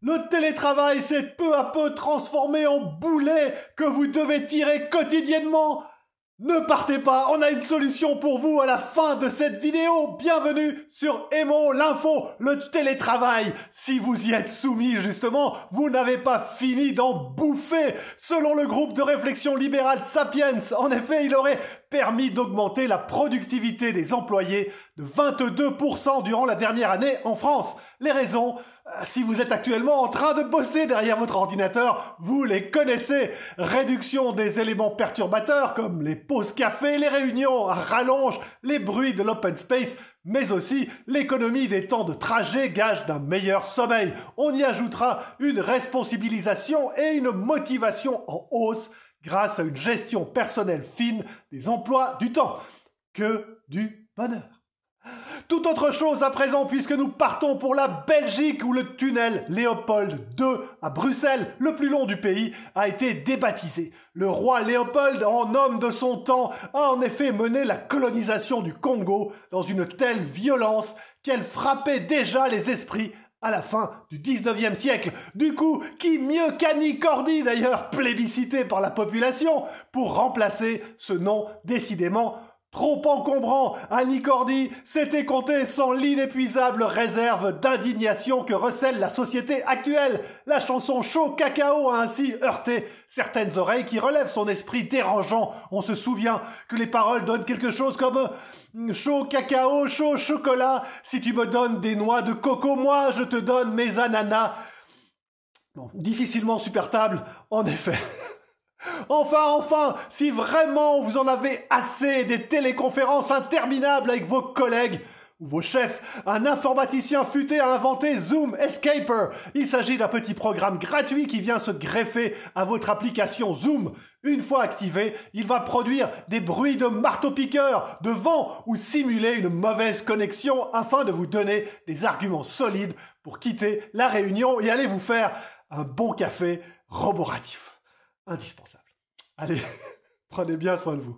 Le télétravail s'est peu à peu transformé en boulet que vous devez tirer quotidiennement. Ne partez pas, on a une solution pour vous à la fin de cette vidéo. Bienvenue sur Emo l'info, le télétravail. Si vous y êtes soumis justement, vous n'avez pas fini d'en bouffer. Selon le groupe de réflexion libérale Sapiens, en effet, il aurait permis d'augmenter la productivité des employés de 22% durant la dernière année en France. Les raisons, si vous êtes actuellement en train de bosser derrière votre ordinateur, vous les connaissez. Réduction des éléments perturbateurs comme les pauses café, les réunions à rallonge, les bruits de l'open space, mais aussi l'économie des temps de trajet, gage d'un meilleur sommeil. On y ajoutera une responsabilisation et une motivation en hausse grâce à une gestion personnelle fine des emplois du temps. Que du bonheur! Tout autre chose à présent puisque nous partons pour la Belgique où le tunnel Léopold II à Bruxelles, le plus long du pays, a été débaptisé. Le roi Léopold, en homme de son temps, a en effet mené la colonisation du Congo dans une telle violence qu'elle frappait déjà les esprits à la fin du 19e siècle. Du coup, qui mieux qu'Annie Cordy d'ailleurs, plébiscité par la population, pour remplacer ce nom décidément trop encombrant. Annie Cordy s'était compté sans l'inépuisable réserve d'indignation que recèle la société actuelle. La chanson Chaud Cacao a ainsi heurté certaines oreilles qui relèvent son esprit dérangeant. On se souvient que les paroles donnent quelque chose comme chaud cacao, chaud chocolat, si tu me donnes des noix de coco, moi je te donne mes ananas. Bon, difficilement supportable, en effet. Enfin, si vraiment vous en avez assez des téléconférences interminables avec vos collègues ou vos chefs, un informaticien futé a inventé Zoom Escaper. Il s'agit d'un petit programme gratuit qui vient se greffer à votre application Zoom. Une fois activé, il va produire des bruits de marteau-piqueur, de vent ou simuler une mauvaise connexion afin de vous donner des arguments solides pour quitter la réunion et aller vous faire un bon café roboratif. Indispensable. Allez, prenez bien soin de vous.